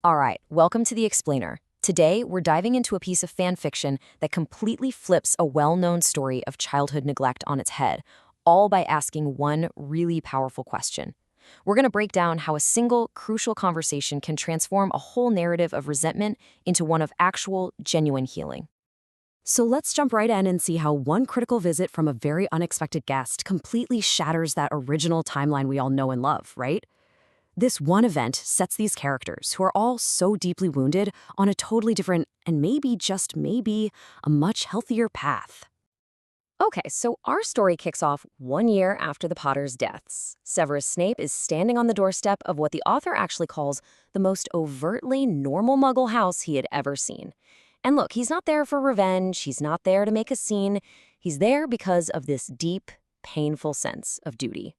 All right, welcome to The Explainer. Today, we're diving into a piece of fan fiction that completely flips a well-known story of childhood neglect on its head, all by asking one really powerful question. We're going to break down how a single, crucial conversation can transform a whole narrative of resentment into one of actual, genuine healing. So let's jump right in and see how one critical visit from a very unexpected guest completely shatters that original timeline we all know and love, right? This one event sets these characters, who are all so deeply wounded, on a totally different, and maybe, just maybe, a much healthier path. Okay, so our story kicks off 1 year after the Potters' deaths. Severus Snape is standing on the doorstep of what the author actually calls the most overtly normal Muggle house he had ever seen. And look, he's not there for revenge, he's not there to make a scene, he's there because of this deep, painful sense of duty.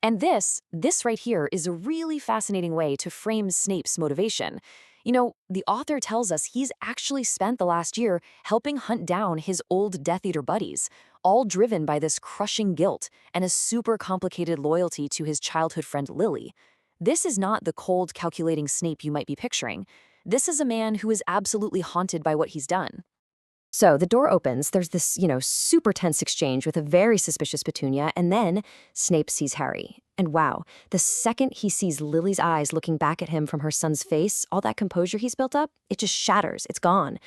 And this right here is a really fascinating way to frame Snape's motivation. The author tells us he's actually spent the last year helping hunt down his old Death Eater buddies, all driven by this crushing guilt and a super complicated loyalty to his childhood friend Lily. This is not the cold, calculating Snape you might be picturing. This is a man who is absolutely haunted by what he's done. So the door opens, there's this, super tense exchange with a very suspicious Petunia, and then Snape sees Harry. And wow, the second he sees Lily's eyes looking back at him from her son's face, all that composure he's built up, it just shatters, it's gone.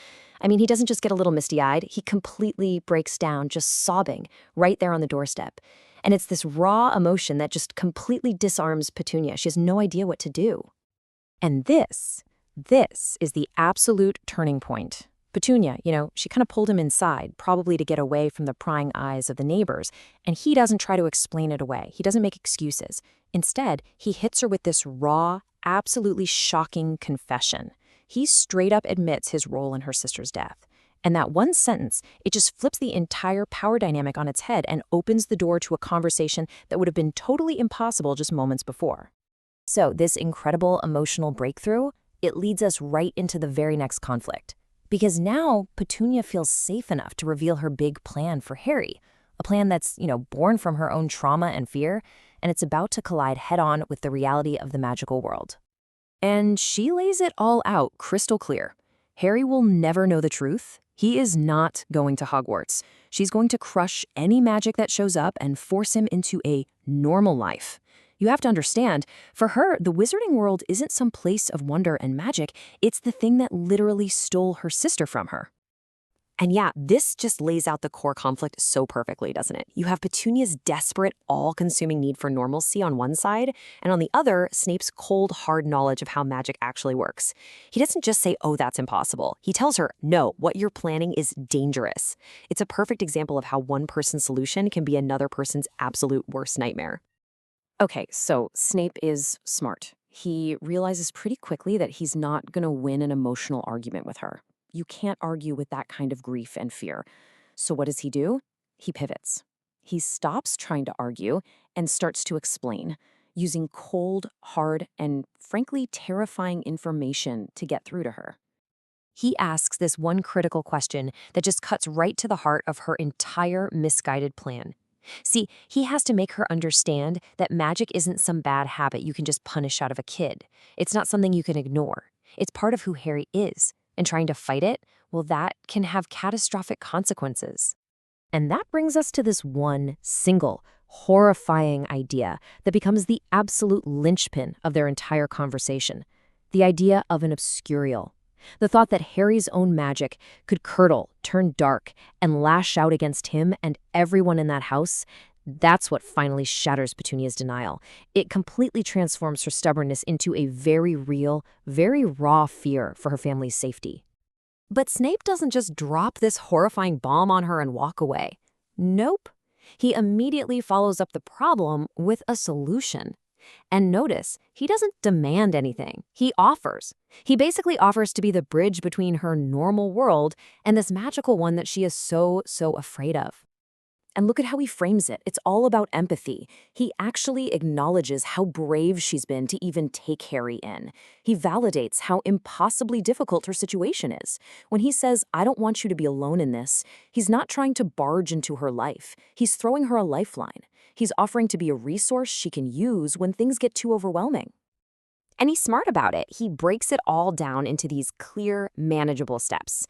I mean, he doesn't just get a little misty-eyed, he completely breaks down, just sobbing, right there on the doorstep. And it's this raw emotion that just completely disarms Petunia. She has no idea what to do. And this is the absolute turning point. Petunia, she kind of pulled him inside, probably to get away from the prying eyes of the neighbors, and he doesn't try to explain it away. He doesn't make excuses. Instead, he hits her with this raw, absolutely shocking confession. He straight up admits his role in her sister's death. And that one sentence, it just flips the entire power dynamic on its head and opens the door to a conversation that would have been totally impossible just moments before. So this incredible emotional breakthrough, it leads us right into the very next conflict. Because now Petunia feels safe enough to reveal her big plan for Harry, a plan that's, born from her own trauma and fear, and it's about to collide head-on with the reality of the magical world. And she lays it all out crystal clear. Harry will never know the truth. He is not going to Hogwarts. She's going to crush any magic that shows up and force him into a normal life. You have to understand, for her, the wizarding world isn't some place of wonder and magic, it's the thing that literally stole her sister from her. And yeah, this just lays out the core conflict so perfectly, doesn't it? You have Petunia's desperate, all-consuming need for normalcy on one side, and on the other, Snape's cold, hard knowledge of how magic actually works. He doesn't just say, oh, that's impossible. He tells her, no, what you're planning is dangerous. It's a perfect example of how one person's solution can be another person's absolute worst nightmare. Okay, so Snape is smart. He realizes pretty quickly that he's not going to win an emotional argument with her. You can't argue with that kind of grief and fear. So what does he do? He pivots. He stops trying to argue and starts to explain, using cold, hard, and frankly terrifying information to get through to her. He asks this one critical question that just cuts right to the heart of her entire misguided plan. See, he has to make her understand that magic isn't some bad habit you can just punish out of a kid. It's not something you can ignore. It's part of who Harry is, and trying to fight it, well, that can have catastrophic consequences. And that brings us to this one single, horrifying idea that becomes the absolute linchpin of their entire conversation. The idea of an obscurial. The thought that Harry's own magic could curdle, turn dark, and lash out against him and everyone in that house, that's what finally shatters Petunia's denial. It completely transforms her stubbornness into a very real, very raw fear for her family's safety. But Snape doesn't just drop this horrifying bomb on her and walk away. Nope. He immediately follows up the problem with a solution. And notice, he doesn't demand anything. He offers. He basically offers to be the bridge between her normal world and this magical one that she is so afraid of. And look at how he frames it. It's all about empathy. He actually acknowledges how brave she's been to even take Harry in. He validates how impossibly difficult her situation is. When he says, I don't want you to be alone in this, he's not trying to barge into her life. He's throwing her a lifeline. He's offering to be a resource she can use when things get too overwhelming. And he's smart about it. He breaks it all down into these clear, manageable steps.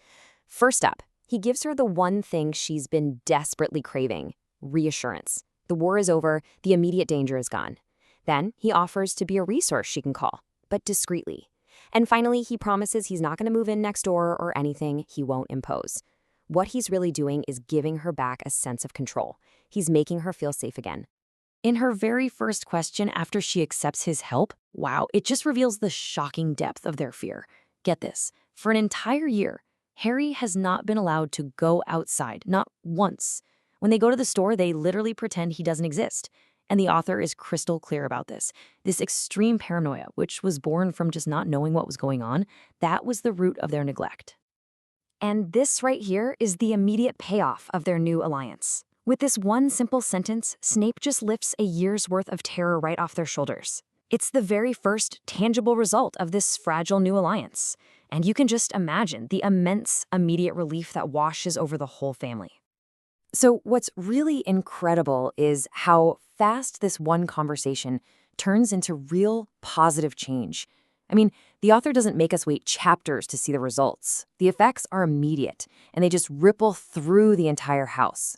First up, he gives her the one thing she's been desperately craving: reassurance. The war is over, the immediate danger is gone. Then he offers to be a resource she can call, but discreetly. And finally, he promises he's not going to move in next door or anything he won't impose. What he's really doing is giving her back a sense of control. He's making her feel safe again. In her very first question after she accepts his help, wow, it just reveals the shocking depth of their fear. Get this, for an entire year, Harry has not been allowed to go outside, not once. When they go to the store, they literally pretend he doesn't exist. And the author is crystal clear about this. This extreme paranoia, which was born from just not knowing what was going on, that was the root of their neglect. And this right here is the immediate payoff of their new alliance. With this one simple sentence, Snape just lifts a year's worth of terror right off their shoulders. It's the very first tangible result of this fragile new alliance. And you can just imagine the immense immediate relief that washes over the whole family. So what's really incredible is how fast this one conversation turns into real positive change. I mean, the author doesn't make us wait chapters to see the results. The effects are immediate, and they just ripple through the entire house.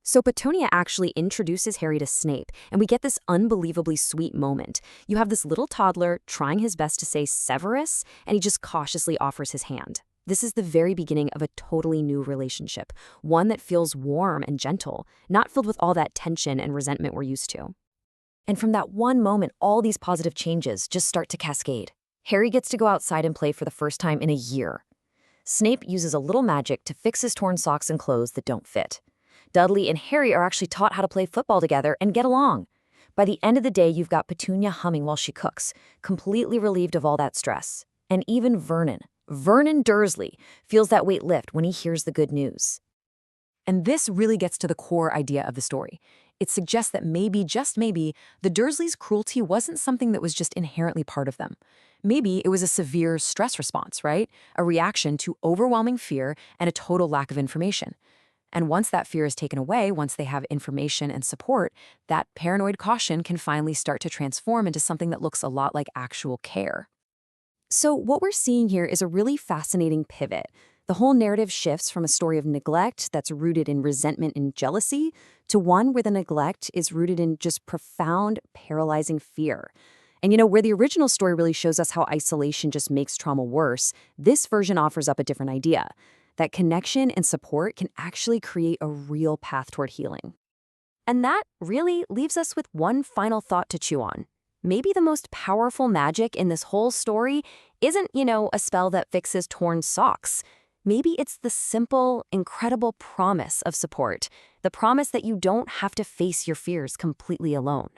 So Petunia actually introduces Harry to Snape, and we get this unbelievably sweet moment. You have this little toddler trying his best to say Severus, and he just cautiously offers his hand. This is the very beginning of a totally new relationship, one that feels warm and gentle, not filled with all that tension and resentment we're used to. And from that one moment, all these positive changes just start to cascade. Harry gets to go outside and play for the first time in a year. Snape uses a little magic to fix his torn socks and clothes that don't fit. Dudley and Harry are actually taught how to play football together and get along. By the end of the day, you've got Petunia humming while she cooks, completely relieved of all that stress. And even Vernon Dursley, feels that weight lift when he hears the good news. And this really gets to the core idea of the story. It suggests that maybe, just maybe, the Dursleys' cruelty wasn't something that was just inherently part of them. Maybe it was a severe stress response, right? A reaction to overwhelming fear and a total lack of information. And once that fear is taken away, once they have information and support, that paranoid caution can finally start to transform into something that looks a lot like actual care. So what we're seeing here is a really fascinating pivot. The whole narrative shifts from a story of neglect that's rooted in resentment and jealousy to one where the neglect is rooted in just profound, paralyzing fear. And where the original story really shows us how isolation just makes trauma worse, this version offers up a different idea. That connection and support can actually create a real path toward healing. And that really leaves us with one final thought to chew on. Maybe the most powerful magic in this whole story isn't, a spell that fixes torn socks. Maybe it's the simple, incredible promise of support, the promise that you don't have to face your fears completely alone.